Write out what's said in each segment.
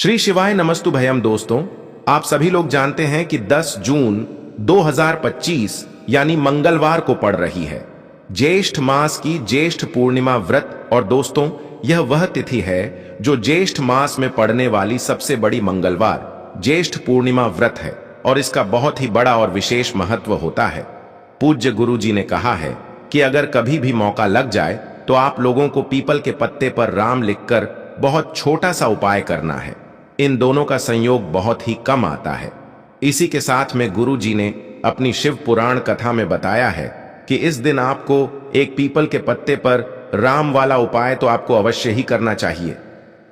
श्री शिवाय नमस्तुभयम। दोस्तों, आप सभी लोग जानते हैं कि 10 जून 2025 यानी मंगलवार को पड़ रही है ज्येष्ठ मास की ज्येष्ठ पूर्णिमा व्रत। और दोस्तों, यह वह तिथि है जो ज्येष्ठ मास में पड़ने वाली सबसे बड़ी मंगलवार ज्येष्ठ पूर्णिमा व्रत है और इसका बहुत ही बड़ा और विशेष महत्व होता है। पूज्य गुरु जी ने कहा है कि अगर कभी भी मौका लग जाए तो आप लोगों को पीपल के पत्ते पर राम लिखकर बहुत छोटा सा उपाय करना है। इन दोनों का संयोग बहुत ही कम आता है। इसी के साथ में गुरु जी ने अपनी शिव पुराण कथा में बताया है कि इस दिन आपको एक पीपल के पत्ते पर राम वाला उपाय तो आपको अवश्य ही करना चाहिए,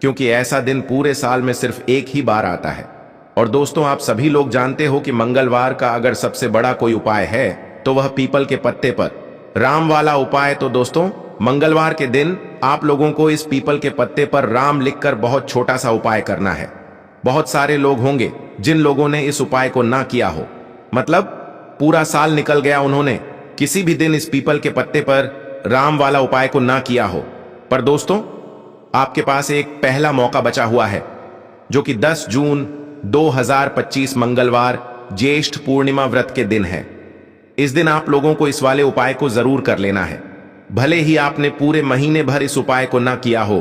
क्योंकि ऐसा दिन पूरे साल में सिर्फ एक ही बार आता है। और दोस्तों, आप सभी लोग जानते हो कि मंगलवार का अगर सबसे बड़ा कोई उपाय है तो वह पीपल के पत्ते पर राम वाला उपाय। तो दोस्तों, मंगलवार के दिन आप लोगों को इस पीपल के पत्ते पर राम लिखकर बहुत छोटा सा उपाय करना है। बहुत सारे लोग होंगे जिन लोगों ने इस उपाय को ना किया हो, मतलब पूरा साल निकल गया, उन्होंने किसी भी दिन इस पीपल के पत्ते पर राम वाला उपाय को ना किया हो। पर दोस्तों, आपके पास एक पहला मौका बचा हुआ है, जो कि 10 जून 2025 मंगलवार ज्येष्ठ पूर्णिमा व्रत के दिन है। इस दिन आप लोगों को इस वाले उपाय को जरूर कर लेना है। भले ही आपने पूरे महीने भर इस उपाय को ना किया हो,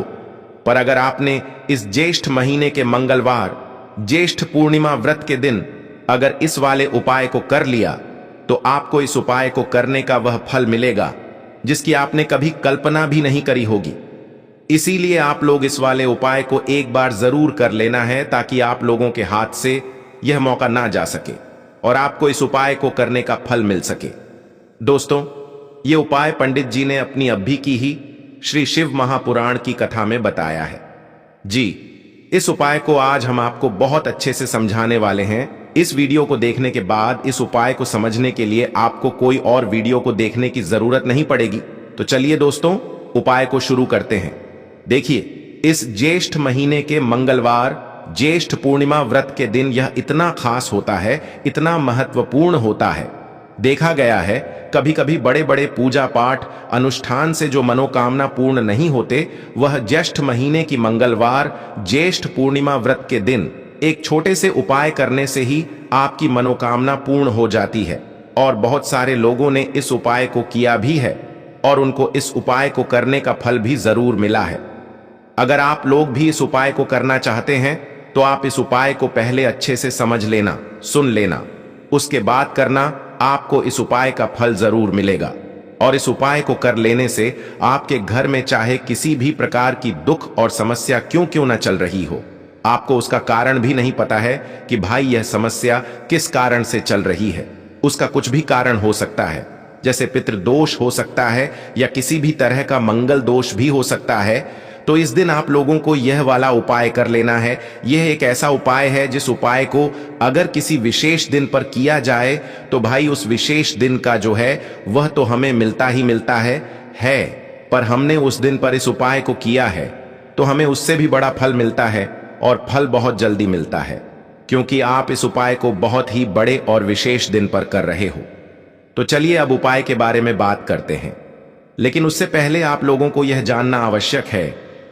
पर अगर आपने इस ज्येष्ठ महीने के मंगलवार ज्येष्ठ पूर्णिमा व्रत के दिन अगर इस वाले उपाय को कर लिया तो आपको इस उपाय को करने का वह फल मिलेगा जिसकी आपने कभी कल्पना भी नहीं करी होगी। इसीलिए आप लोग इस वाले उपाय को एक बार जरूर कर लेना है, ताकि आप लोगों के हाथ से यह मौका ना जा सके और आपको इस उपाय को करने का फल मिल सके। दोस्तों, ये उपाय पंडित जी ने अपनी अभी की ही श्री शिव महापुराण की कथा में बताया है। जी, इस उपाय को आज हम आपको बहुत अच्छे से समझाने वाले हैं। इस वीडियो को देखने के बाद इस उपाय को समझने के लिए आपको कोई और वीडियो को देखने की जरूरत नहीं पड़ेगी। तो चलिए दोस्तों, उपाय को शुरू करते हैं। देखिए, इस ज्येष्ठ महीने के मंगलवार ज्येष्ठ पूर्णिमा व्रत के दिन यह इतना खास होता है, इतना महत्वपूर्ण होता है। देखा गया है कभी कभी बड़े बड़े पूजा पाठ अनुष्ठान से जो मनोकामना पूर्ण नहीं होते, वह ज्येष्ठ महीने की मंगलवार ज्येष्ठ पूर्णिमा व्रत के दिन एक छोटे से उपाय करने से ही आपकी मनोकामना पूर्ण हो जाती है। और बहुत सारे लोगों ने इस उपाय को किया भी है और उनको इस उपाय को करने का फल भी जरूर मिला है। अगर आप लोग भी इस उपाय को करना चाहते हैं तो आप इस उपाय को पहले अच्छे से समझ लेना, सुन लेना, उसके बाद करना। आपको इस उपाय का फल जरूर मिलेगा। और इस उपाय को कर लेने से आपके घर में चाहे किसी भी प्रकार की दुख और समस्या क्यों ना चल रही हो, आपको उसका कारण भी नहीं पता है कि भाई यह समस्या किस कारण से चल रही है। उसका कुछ भी कारण हो सकता है, जैसे पितृदोष हो सकता है या किसी भी तरह का मंगल दोष भी हो सकता है। तो इस दिन आप लोगों को यह वाला उपाय कर लेना है। यह एक ऐसा उपाय है जिस उपाय को अगर किसी विशेष दिन पर किया जाए तो भाई उस विशेष दिन का जो है वह तो हमें मिलता ही मिलता है। पर हमने उस दिन पर इस उपाय को किया है तो हमें उससे भी बड़ा फल मिलता है, और फल बहुत जल्दी मिलता है, क्योंकि आप इस उपाय को बहुत ही बड़े और विशेष दिन पर कर रहे हो। तो चलिए अब उपाय के बारे में बात करते हैं। लेकिन उससे पहले आप लोगों को यह जानना आवश्यक है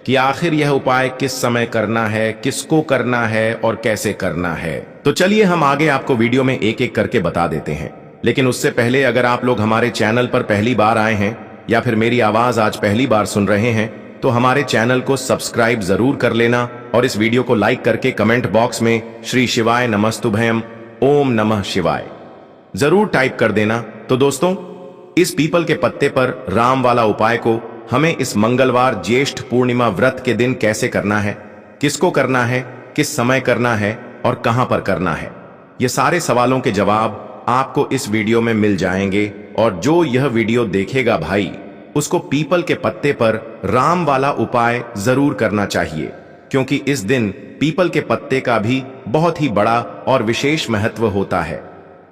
कि आखिर यह उपाय किस समय करना है, किसको करना है और कैसे करना है। तो चलिए हम आगे आपको वीडियो में एक एक करके बता देते हैं। लेकिन उससे पहले अगर आप लोग हमारे चैनल पर पहली बार आए हैं या फिर मेरी आवाज आज पहली बार सुन रहे हैं तो हमारे चैनल को सब्सक्राइब जरूर कर लेना और इस वीडियो को लाइक करके कमेंट बॉक्स में श्री शिवाय नमस्तुभयम ओम नमः शिवाय जरूर टाइप कर देना। तो दोस्तों, इस पीपल के पत्ते पर राम वाला उपाय को हमें इस मंगलवार ज्येष्ठ पूर्णिमा व्रत के दिन कैसे करना है, किसको करना है, किस समय करना है और कहां पर करना है, ये सारे सवालों के जवाब आपको इस वीडियो में मिल जाएंगे। और जो यह वीडियो देखेगा भाई, उसको पीपल के पत्ते पर राम वाला उपाय जरूर करना चाहिए, क्योंकि इस दिन पीपल के पत्ते का भी बहुत ही बड़ा और विशेष महत्व होता है।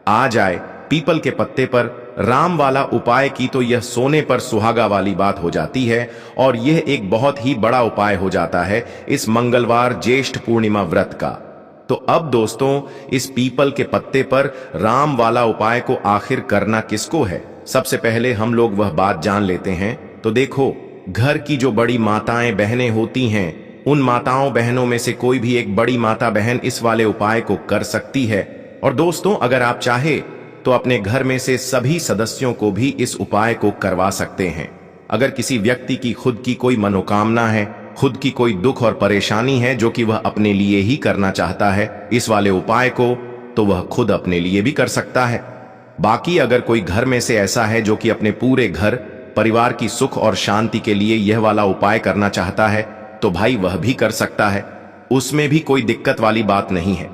आ जाए पीपल के पत्ते पर राम वाला उपाय की तो यह सोने पर सुहागा वाली बात हो जाती है, और यह एक बहुत ही बड़ा उपाय हो जाता है इस मंगलवार ज्येष्ठ पूर्णिमा व्रत का। तो अब दोस्तों, इस पीपल के पत्ते पर राम वाला उपाय को आखिर करना किसको है, सबसे पहले हम लोग वह बात जान लेते हैं। तो देखो, घर की जो बड़ी माताएं बहनें होती हैं उन माताओं बहनों में से कोई भी एक बड़ी माता बहन इस वाले उपाय को कर सकती है। और दोस्तों, अगर आप चाहे तो अपने घर में से सभी सदस्यों को भी इस उपाय को करवा सकते हैं। अगर किसी व्यक्ति की खुद की कोई मनोकामना है, खुद की कोई दुख और परेशानी है जो कि वह अपने लिए ही करना चाहता है इस वाले उपाय को, तो वह खुद अपने लिए भी कर सकता है। बाकी अगर कोई घर में से ऐसा है जो कि अपने पूरे घर परिवार की सुख और शांति के लिए यह वाला उपाय करना चाहता है, तो भाई वह भी कर सकता है। उसमें भी कोई दिक्कत वाली बात नहीं है।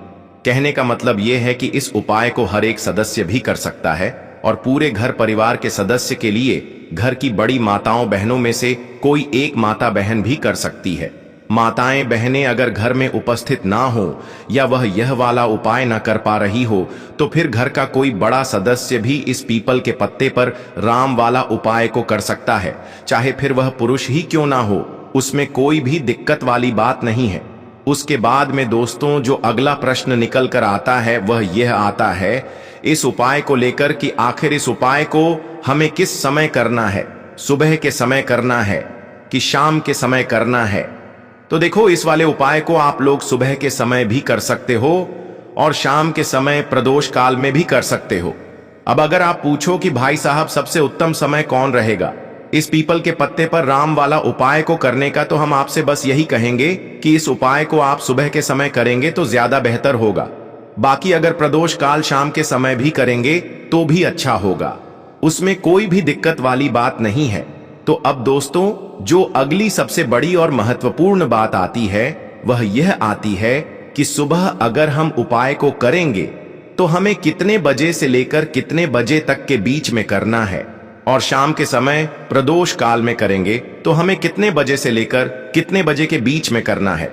कहने का मतलब यह है कि इस उपाय को हर एक सदस्य भी कर सकता है और पूरे घर परिवार के सदस्य के लिए घर की बड़ी माताओं बहनों में से कोई एक माता बहन भी कर सकती है। माताएं बहनें अगर घर में उपस्थित ना हो या वह यह वाला उपाय ना कर पा रही हो, तो फिर घर का कोई बड़ा सदस्य भी इस पीपल के पत्ते पर राम वाला उपाय को कर सकता है, चाहे फिर वह पुरुष ही क्यों ना हो। उसमें कोई भी दिक्कत वाली बात नहीं है। उसके बाद में दोस्तों, जो अगला प्रश्न निकल कर आता है वह यह आता है इस उपाय को लेकर कि आखिर इस उपाय को हमें किस समय करना है, सुबह के समय करना है कि शाम के समय करना है। तो देखो, इस वाले उपाय को आप लोग सुबह के समय भी कर सकते हो और शाम के समय प्रदोष काल में भी कर सकते हो। अब अगर आप पूछो कि भाई साहब सबसे उत्तम समय कौन रहेगा इस पीपल के पत्ते पर राम वाला उपाय को करने का, तो हम आपसे बस यही कहेंगे कि इस उपाय को आप सुबह के समय करेंगे तो ज्यादा बेहतर होगा। बाकी अगर प्रदोष काल शाम के समय भी करेंगे तो भी अच्छा होगा, उसमें कोई भी दिक्कत वाली बात नहीं है। तो अब दोस्तों, जो अगली सबसे बड़ी और महत्वपूर्ण बात आती है वह यह आती है कि सुबह अगर हम उपाय को करेंगे तो हमें कितने बजे से लेकर कितने बजे तक के बीच में करना है, और शाम के समय प्रदोष काल में करेंगे तो हमें कितने बजे से लेकर कितने बजे के बीच में करना है।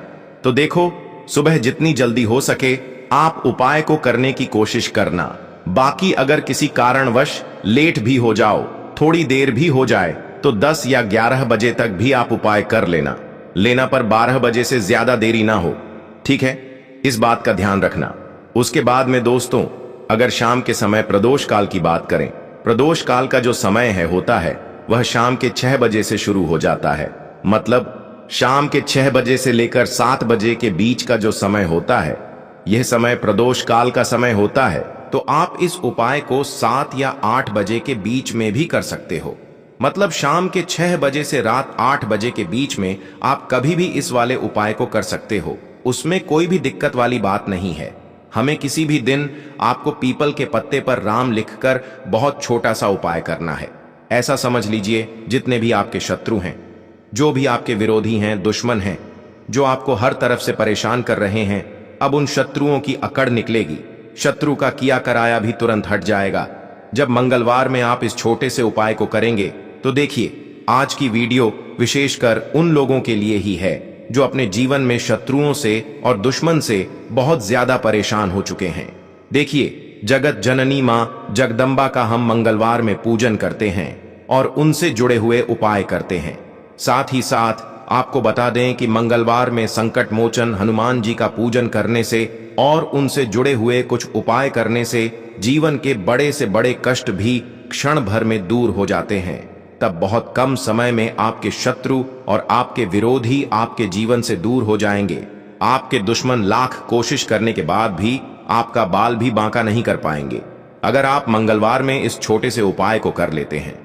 तो देखो, सुबह जितनी जल्दी हो सके आप उपाय को करने की कोशिश करना। बाकी अगर किसी कारणवश लेट भी हो जाओ, थोड़ी देर भी हो जाए, तो 10 या 11 बजे तक भी आप उपाय कर लेना पर 12 बजे से ज्यादा देरी ना हो, ठीक है? इस बात का ध्यान रखना। उसके बाद में दोस्तों, अगर शाम के समय प्रदोष काल की बात करें, प्रदोष काल का जो समय होता है वह शाम के 6 बजे से शुरू हो जाता है। मतलब शाम के 6 बजे से लेकर 7 बजे के बीच का जो समय होता है, यह समय प्रदोष काल का समय होता है। तो आप इस उपाय को 7 या 8 बजे के बीच में भी कर सकते हो। मतलब शाम के 6 बजे से रात 8 बजे के बीच में आप कभी भी इस वाले उपाय को कर सकते हो, उसमें कोई भी दिक्कत वाली बात नहीं है। हमें किसी भी दिन आपको पीपल के पत्ते पर राम लिखकर बहुत छोटा सा उपाय करना है। ऐसा समझ लीजिए, जितने भी आपके शत्रु हैं, जो भी आपके विरोधी हैं, दुश्मन हैं, जो आपको हर तरफ से परेशान कर रहे हैं, अब उन शत्रुओं की अकड़ निकलेगी। शत्रु का किया कराया भी तुरंत हट जाएगा जब मंगलवार में आप इस छोटे से उपाय को करेंगे। तो देखिए, आज की वीडियो विशेषकर उन लोगों के लिए ही है जो अपने जीवन में शत्रुओं से और दुश्मन से बहुत ज्यादा परेशान हो चुके हैं। देखिए, जगत जननी मां जगदम्बा का हम मंगलवार में पूजन करते हैं और उनसे जुड़े हुए उपाय करते हैं। साथ ही साथ आपको बता दें कि मंगलवार में संकट मोचन हनुमान जी का पूजन करने से और उनसे जुड़े हुए कुछ उपाय करने से जीवन के बड़े से बड़े कष्ट भी क्षण भर में दूर हो जाते हैं। तब बहुत कम समय में आपके शत्रु और आपके विरोधी आपके जीवन से दूर हो जाएंगे। आपके दुश्मन लाख कोशिश करने के बाद भी आपका बाल भी बांका नहीं कर पाएंगे, अगर आप मंगलवार में इस छोटे से उपाय को कर लेते हैं।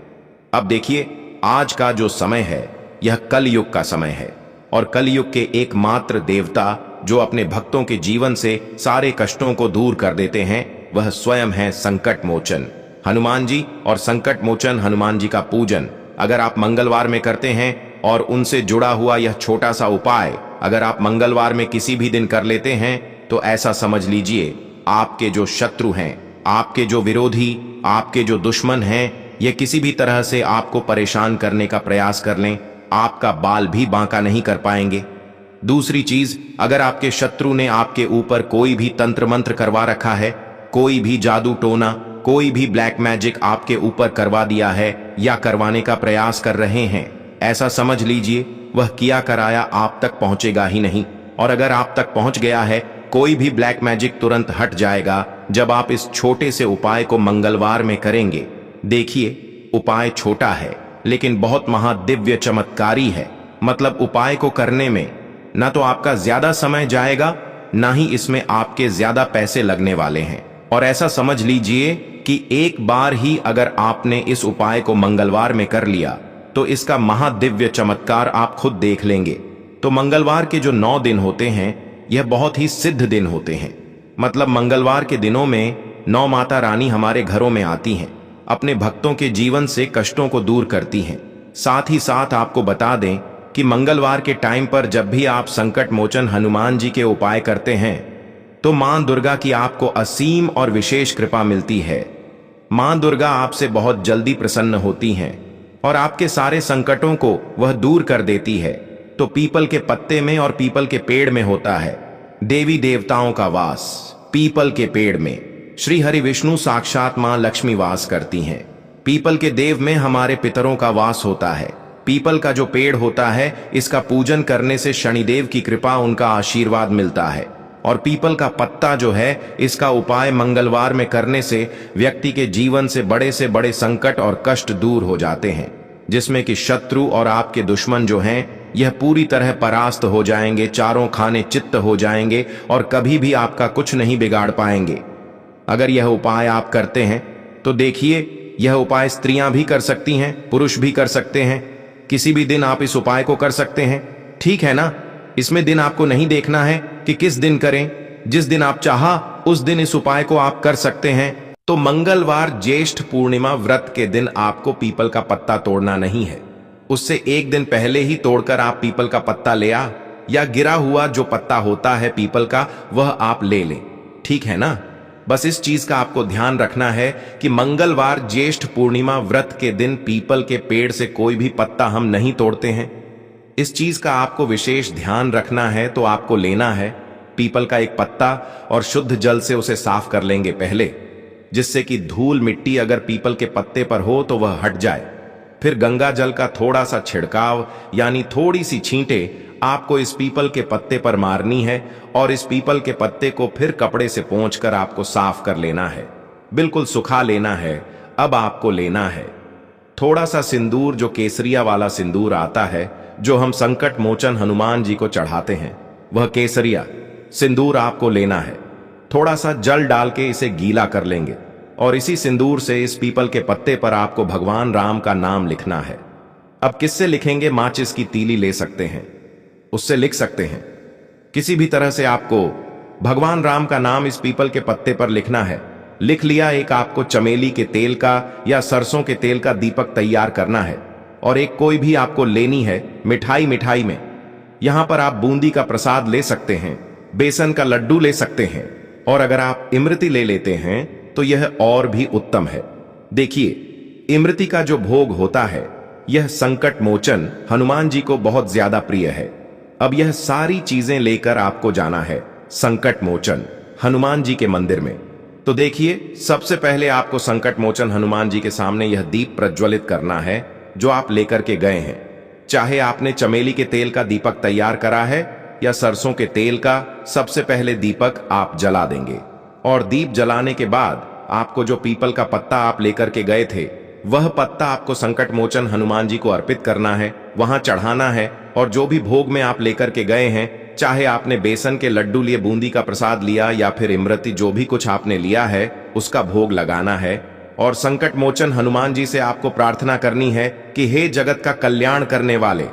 अब देखिए, आज का जो समय है यह कलयुग का समय है और कलयुग के एकमात्र देवता जो अपने भक्तों के जीवन से सारे कष्टों को दूर कर देते हैं वह स्वयं है संकट मोचन हनुमान जी। और संकट मोचन हनुमान जी का पूजन अगर आप मंगलवार में करते हैं और उनसे जुड़ा हुआ यह छोटा सा उपाय अगर आप मंगलवार में किसी भी दिन कर लेते हैं, तो ऐसा समझ लीजिए आपके जो शत्रु हैं, आपके जो विरोधी, आपके जो दुश्मन हैं, ये किसी भी तरह से आपको परेशान करने का प्रयास कर लें, आपका बाल भी बांका नहीं कर पाएंगे। दूसरी चीज, अगर आपके शत्रु ने आपके ऊपर कोई भी तंत्र मंत्र करवा रखा है, कोई भी जादू टोना, कोई भी ब्लैक मैजिक आपके ऊपर करवा दिया है या करवाने का प्रयास कर रहे हैं, ऐसा समझ लीजिए वह किया कराया आप तक पहुंचेगा ही नहीं। और अगर आप तक पहुंच गया है, कोई भी ब्लैक मैजिक तुरंत हट जाएगा जब आप इस छोटे से उपाय को मंगलवार में करेंगे। देखिए, उपाय छोटा है लेकिन बहुत महादिव्य चमत्कारी है। मतलब उपाय को करने में ना तो आपका ज्यादा समय जाएगा, ना ही इसमें आपके ज्यादा पैसे लगने वाले हैं। और ऐसा समझ लीजिए कि एक बार ही अगर आपने इस उपाय को मंगलवार में कर लिया तो इसका महादिव्य चमत्कार आप खुद देख लेंगे। तो मंगलवार के जो 9 दिन होते हैं यह बहुत ही सिद्ध दिन होते हैं। मतलब मंगलवार के दिनों में 9 माता रानी हमारे घरों में आती हैं, अपने भक्तों के जीवन से कष्टों को दूर करती हैं। साथ ही साथ आपको बता दें कि मंगलवार के टाइम पर जब भी आप संकट मोचन हनुमान जी के उपाय करते हैं तो मां दुर्गा की आपको असीम और विशेष कृपा मिलती है। मां दुर्गा आपसे बहुत जल्दी प्रसन्न होती हैं और आपके सारे संकटों को वह दूर कर देती है। तो पीपल के पत्ते में और पीपल के पेड़ में होता है देवी देवताओं का वास। पीपल के पेड़ में श्री हरि विष्णु साक्षात मां लक्ष्मी वास करती हैं। पीपल के देव में हमारे पितरों का वास होता है। पीपल का जो पेड़ होता है इसका पूजन करने से शनिदेव की कृपा, उनका आशीर्वाद मिलता है। और पीपल का पत्ता जो है इसका उपाय मंगलवार में करने से व्यक्ति के जीवन से बड़े संकट और कष्ट दूर हो जाते हैं, जिसमें कि शत्रु और आपके दुश्मन जो हैं यह पूरी तरह परास्त हो जाएंगे, चारों खाने चित्त हो जाएंगे और कभी भी आपका कुछ नहीं बिगाड़ पाएंगे। अगर यह उपाय आप करते हैं तो देखिए, यह उपाय स्त्रियां भी कर सकती हैं, पुरुष भी कर सकते हैं। किसी भी दिन आप इस उपाय को कर सकते हैं, ठीक है ना। इसमें दिन आपको नहीं देखना है कि किस दिन करें, जिस दिन आप चाहा उस दिन इस उपाय को आप कर सकते हैं। तो मंगलवार ज्येष्ठ पूर्णिमा व्रत के दिन आपको पीपल का पत्ता तोड़ना नहीं है, उससे एक दिन पहले ही तोड़कर आप पीपल का पत्ता ले आ, या गिरा हुआ जो पत्ता होता है पीपल का वह आप ले लें, ठीक है ना। बस इस चीज का आपको ध्यान रखना है कि मंगलवार ज्येष्ठ पूर्णिमा व्रत के दिन पीपल के पेड़ से कोई भी पत्ता हम नहीं तोड़ते हैं। इस चीज का आपको विशेष ध्यान रखना है। तो आपको लेना है पीपल का एक पत्ता और शुद्ध जल से उसे साफ कर लेंगे पहले, जिससे कि धूल मिट्टी अगर पीपल के पत्ते पर हो तो वह हट जाए। फिर गंगा जल का थोड़ा सा छिड़काव यानी थोड़ी सी छींटे आपको इस पीपल के पत्ते पर मारनी है और इस पीपल के पत्ते को फिर कपड़े से पोंछकर आपको साफ कर लेना है, बिल्कुल सुखा लेना है। अब आपको लेना है थोड़ा सा सिंदूर, जो केसरिया वाला सिंदूर आता है जो हम संकट मोचन हनुमान जी को चढ़ाते हैं, वह केसरिया सिंदूर आपको लेना है। थोड़ा सा जल डाल के इसे गीला कर लेंगे और इसी सिंदूर से इस पीपल के पत्ते पर आपको भगवान राम का नाम लिखना है। अब किससे लिखेंगे? माचिस की तीली ले सकते हैं, उससे लिख सकते हैं। किसी भी तरह से आपको भगवान राम का नाम इस पीपल के पत्ते पर लिखना है। लिख लिया। एक आपको चमेली के तेल का या सरसों के तेल का दीपक तैयार करना है और एक कोई भी आपको लेनी है मिठाई में। यहां पर आप बूंदी का प्रसाद ले सकते हैं, बेसन का लड्डू ले सकते हैं और अगर आप इमरती ले लेते हैं तो यह और भी उत्तम है। देखिए, इमरती का जो भोग होता है यह संकट मोचन हनुमान जी को बहुत ज्यादा प्रिय है। अब यह सारी चीजें लेकर आपको जाना है संकट मोचन हनुमान जी के मंदिर में। तो देखिए, सबसे पहले आपको संकट मोचन हनुमान जी के सामने यह दीप प्रज्वलित करना है जो आप लेकर के गए हैं। चाहे आपने चमेली के तेल का दीपक तैयार करा है या सरसों के तेल का, सबसे पहले दीपक आप जला देंगे और दीप जलाने के बाद आपको जो पीपल का पत्ता आप लेकर के गए थे वह पत्ता आपको संकट मोचन हनुमान जी को अर्पित करना है, वहां चढ़ाना है। और जो भी भोग में आप लेकर के गए हैं, चाहे आपने बेसन के लड्डू लिए, बूंदी का प्रसाद लिया या फिर इमरती, जो भी कुछ आपने लिया है उसका भोग लगाना है। और संकट मोचन हनुमान जी से आपको प्रार्थना करनी है कि हे जगत का कल्याण करने वाले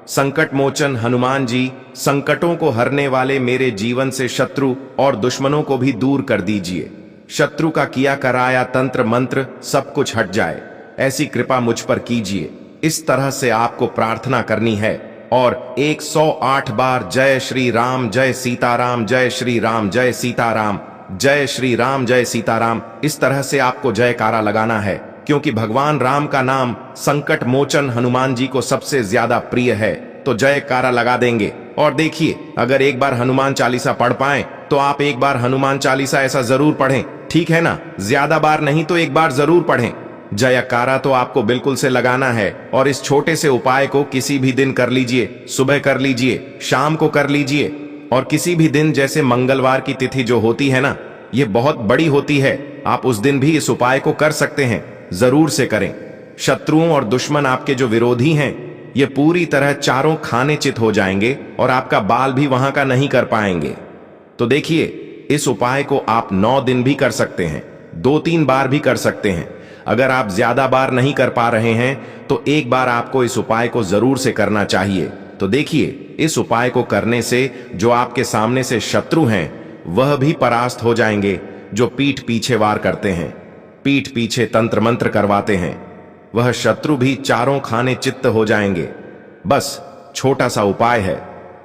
संकट मोचन हनुमान जी, संकटों को हरने वाले मेरे जीवन से शत्रु और दुश्मनों को भी दूर कर दीजिए। शत्रु का किया कराया तंत्र मंत्र सब कुछ हट जाए, ऐसी कृपा मुझ पर कीजिए। इस तरह से आपको प्रार्थना करनी है और 108 बार जय श्री राम जय सीताराम, जय श्री राम जय सीताराम, जय श्री राम जय सीताराम, इस तरह से आपको जयकारा लगाना है, क्योंकि भगवान राम का नाम संकट मोचन हनुमान जी को सबसे ज्यादा प्रिय है। तो जयकारा लगा देंगे। और देखिए, अगर एक बार हनुमान चालीसा पढ़ पाए तो आप एक बार हनुमान चालीसा ऐसा जरूर पढ़ें, ठीक है ना। ज्यादा बार नहीं तो एक बार जरूर पढ़ें। जयकारा तो आपको बिल्कुल से लगाना है और इस छोटे से उपाय को किसी भी दिन कर लीजिए, सुबह कर लीजिए, शाम को कर लीजिए और किसी भी दिन, जैसे मंगलवार की तिथि जो होती है ना, ये बहुत बड़ी होती है, आप उस दिन भी इस उपाय को कर सकते हैं। जरूर से करें। शत्रुओं और दुश्मन आपके जो विरोधी हैं ये पूरी तरह चारों खाने चित हो जाएंगे और आपका बाल भी वहां का नहीं कर पाएंगे। तो देखिए, इस उपाय को आप 9 दिन भी कर सकते हैं, 2-3 बार भी कर सकते हैं। अगर आप ज्यादा बार नहीं कर पा रहे हैं तो एक बार आपको इस उपाय को जरूर से करना चाहिए। तो देखिए, इस उपाय को करने से जो आपके सामने से शत्रु हैं वह भी परास्त हो जाएंगे। जो पीठ पीछे वार करते हैं, पीठ पीछे तंत्र मंत्र करवाते हैं, वह शत्रु भी चारों खाने चित्त हो जाएंगे। बस छोटा सा उपाय है,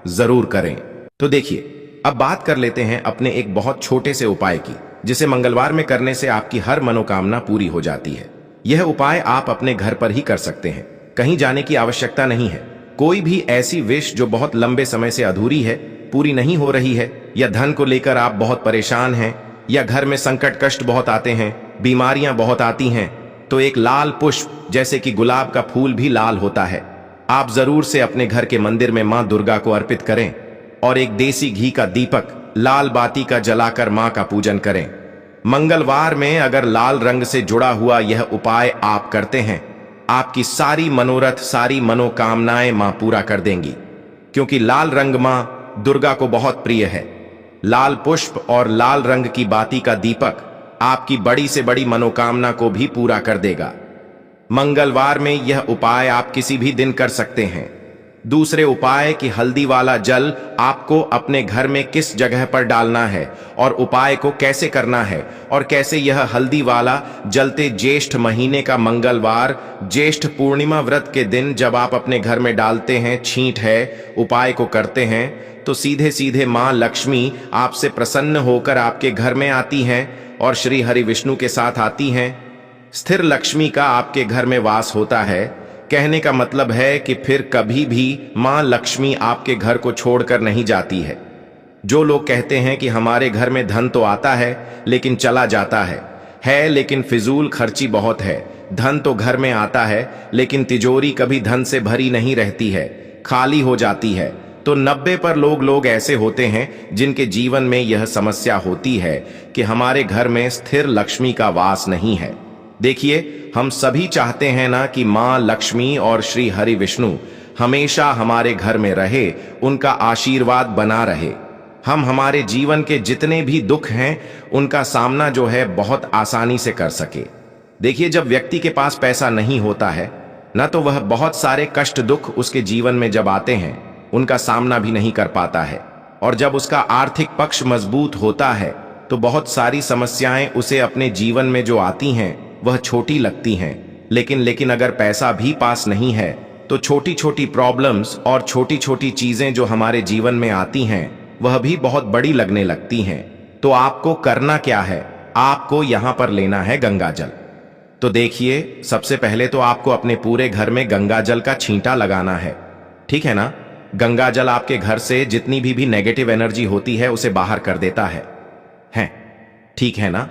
जरूर करें। तो देखिए, अब बात कर लेते हैं अपने एक बहुत छोटे से उपाय की, जिसे मंगलवार में करने से आपकी हर मनोकामना पूरी हो जाती है। यह उपाय आप अपने घर पर ही कर सकते हैं, कहीं जाने की आवश्यकता नहीं है। कोई भी ऐसी विश जो बहुत लंबे समय से अधूरी है, पूरी नहीं हो रही है, या धन को लेकर आप बहुत परेशान हैं, या घर में संकट कष्ट बहुत आते हैं, बीमारियां बहुत आती हैं, तो एक लाल पुष्प जैसे कि गुलाब का फूल भी लाल होता है, आप जरूर से अपने घर के मंदिर में मां दुर्गा को अर्पित करें और एक देसी घी का दीपक लाल बाती का जलाकर मां का पूजन करें। मंगलवार में अगर लाल रंग से जुड़ा हुआ यह उपाय आप करते हैं, आपकी सारी मनोरथ, सारी मनोकामनाएं मां पूरा कर देंगी, क्योंकि लाल रंग मां दुर्गा को बहुत प्रिय है। लाल पुष्प और लाल रंग की बाती का दीपक आपकी बड़ी से बड़ी मनोकामना को भी पूरा कर देगा। मंगलवार में यह उपाय आप किसी भी दिन कर सकते हैं। दूसरे उपाय कि हल्दी वाला जल आपको अपने घर में किस जगह पर डालना है और उपाय को कैसे करना है, और कैसे यह हल्दी वाला जलते ज्येष्ठ महीने का मंगलवार, ज्येष्ठ पूर्णिमा व्रत के दिन जब आप अपने घर में डालते हैं, छींट है, उपाय को करते हैं, तो सीधे सीधे मां लक्ष्मी आपसे प्रसन्न होकर आपके घर में आती हैं और श्री हरि विष्णु के साथ आती हैं। स्थिर लक्ष्मी का आपके घर में वास होता है। कहने का मतलब है कि फिर कभी भी मां लक्ष्मी आपके घर को छोड़कर नहीं जाती है। जो लोग कहते हैं कि हमारे घर में धन तो आता है लेकिन चला जाता है लेकिन फिजूल खर्ची बहुत है। धन तो घर में आता है लेकिन तिजोरी कभी धन से भरी नहीं रहती है, खाली हो जाती है। तो 90 पर लोग ऐसे होते हैं जिनके जीवन में यह समस्या होती है कि हमारे घर में स्थिर लक्ष्मी का वास नहीं है। देखिए, हम सभी चाहते हैं ना कि मां लक्ष्मी और श्री हरि विष्णु हमेशा हमारे घर में रहे, उनका आशीर्वाद बना रहे। हम हमारे जीवन के जितने भी दुख हैं उनका सामना जो है बहुत आसानी से कर सके। देखिए, जब व्यक्ति के पास पैसा नहीं होता है ना, तो वह बहुत सारे कष्ट दुख उसके जीवन में जब आते हैं उनका सामना भी नहीं कर पाता है। और जब उसका आर्थिक पक्ष मजबूत होता है तो बहुत सारी समस्याएं उसे अपने जीवन में जो आती हैं वह छोटी लगती हैं। लेकिन अगर पैसा भी पास नहीं है तो छोटी छोटी प्रॉब्लम्स और छोटी छोटी चीजें जो हमारे जीवन में आती हैं वह भी बहुत बड़ी लगने लगती हैं। तो आपको करना क्या है, आपको यहां पर लेना है गंगा जल। तो देखिए, सबसे पहले तो आपको अपने पूरे घर में गंगा जल का छींटा लगाना है, ठीक है ना। गंगा जल आपके घर से जितनी भी नेगेटिव एनर्जी होती है उसे बाहर कर देता है, ठीक है ना।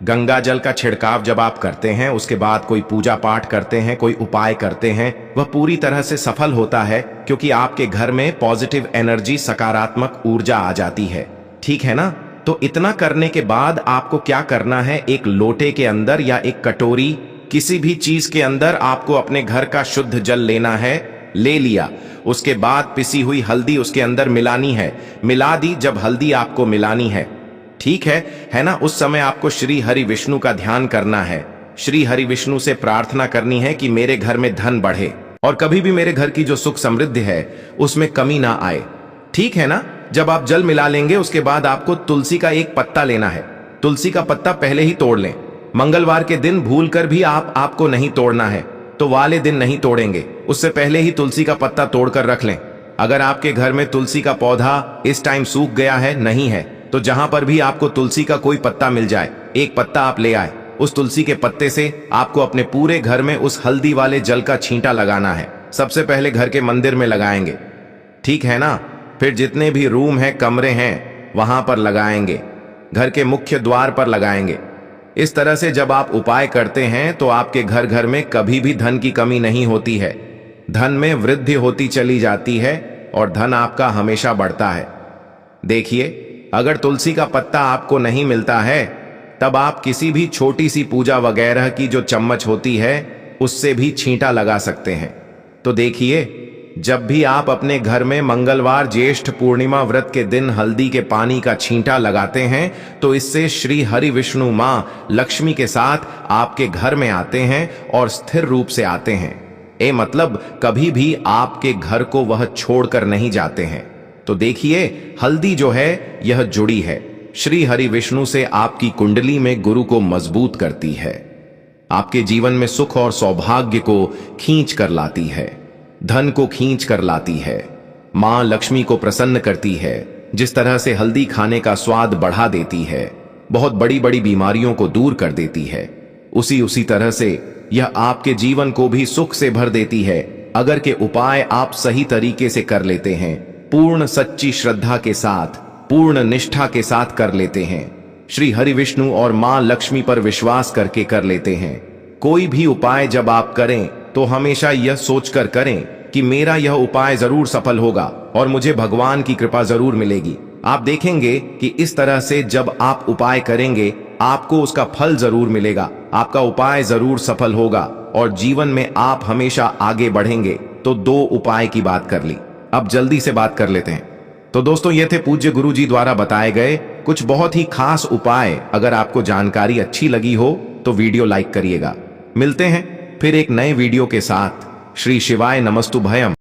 गंगा जल का छिड़काव जब आप करते हैं, उसके बाद कोई पूजा पाठ करते हैं, कोई उपाय करते हैं, वह पूरी तरह से सफल होता है, क्योंकि आपके घर में पॉजिटिव एनर्जी, सकारात्मक ऊर्जा आ जाती है, ठीक है ना। तो इतना करने के बाद आपको क्या करना है, एक लोटे के अंदर या एक कटोरी, किसी भी चीज के अंदर आपको अपने घर का शुद्ध जल लेना है। ले लिया, उसके बाद पिसी हुई हल्दी उसके अंदर मिलानी है। मिला दी जब हल्दी आपको मिलानी है, ठीक है ना। उस समय आपको श्री हरि विष्णु का ध्यान करना है। श्री हरि विष्णु से प्रार्थना करनी है कि मेरे घर में धन बढ़े और कभी भी मेरे घर की जो सुख समृद्धि है उसमें कमी ना आए, ठीक है ना। जब आप जल मिला लेंगे उसके बाद आपको तुलसी का एक पत्ता लेना है। तुलसी का पत्ता पहले ही तोड़ लें। मंगलवार के दिन भूल कर भी आपको नहीं तोड़ना है, तो वाले दिन नहीं तोड़ेंगे, उससे पहले ही तुलसी का पत्ता तोड़कर रख लें। अगर आपके घर में तुलसी का पौधा इस टाइम सूख गया है, नहीं है, तो जहां पर भी आपको तुलसी का कोई पत्ता मिल जाए, एक पत्ता आप ले आए। उस तुलसी के पत्ते से आपको अपने पूरे घर में उस हल्दी वाले जल का छींटा लगाना है। सबसे पहले घर के मंदिर में लगाएंगे, ठीक है ना। फिर जितने भी रूम हैं, कमरे हैं, वहां पर लगाएंगे। घर के मुख्य द्वार पर लगाएंगे। इस तरह से जब आप उपाय करते हैं तो आपके घर घर में कभी भी धन की कमी नहीं होती है। धन में वृद्धि होती चली जाती है और धन आपका हमेशा बढ़ता है। देखिए, अगर तुलसी का पत्ता आपको नहीं मिलता है तब आप किसी भी छोटी सी पूजा वगैरह की जो चम्मच होती है उससे भी छींटा लगा सकते हैं। तो देखिए, जब भी आप अपने घर में मंगलवार ज्येष्ठ पूर्णिमा व्रत के दिन हल्दी के पानी का छींटा लगाते हैं तो इससे श्री हरि विष्णु मां लक्ष्मी के साथ आपके घर में आते हैं और स्थिर रूप से आते हैं। मतलब कभी भी आपके घर को वह छोड़कर नहीं जाते हैं। तो देखिए, हल्दी जो है यह जुड़ी है श्री हरि विष्णु से, आपकी कुंडली में गुरु को मजबूत करती है, आपके जीवन में सुख और सौभाग्य को खींच कर लाती है, धन को खींच कर लाती है, मां लक्ष्मी को प्रसन्न करती है। जिस तरह से हल्दी खाने का स्वाद बढ़ा देती है, बहुत बड़ी बड़ी बीमारियों को दूर कर देती है, उसी तरह से यह आपके जीवन को भी सुख से भर देती है, अगर के उपाय आप सही तरीके से कर लेते हैं, पूर्ण सच्ची श्रद्धा के साथ, पूर्ण निष्ठा के साथ कर लेते हैं, श्री हरि विष्णु और मां लक्ष्मी पर विश्वास करके कर लेते हैं। कोई भी उपाय जब आप करें तो हमेशा यह सोचकर करें कि मेरा यह उपाय जरूर सफल होगा और मुझे भगवान की कृपा जरूर मिलेगी। आप देखेंगे कि इस तरह से जब आप उपाय करेंगे आपको उसका फल जरूर मिलेगा, आपका उपाय जरूर सफल होगा और जीवन में आप हमेशा आगे बढ़ेंगे। तो 2 उपाय की बात कर ली, अब जल्दी से बात कर लेते हैं। तो दोस्तों, ये थे पूज्य गुरु जी द्वारा बताए गए कुछ बहुत ही खास उपाय। अगर आपको जानकारी अच्छी लगी हो तो वीडियो लाइक करिएगा। मिलते हैं फिर एक नए वीडियो के साथ। श्री शिवाय नमस्तुभयम।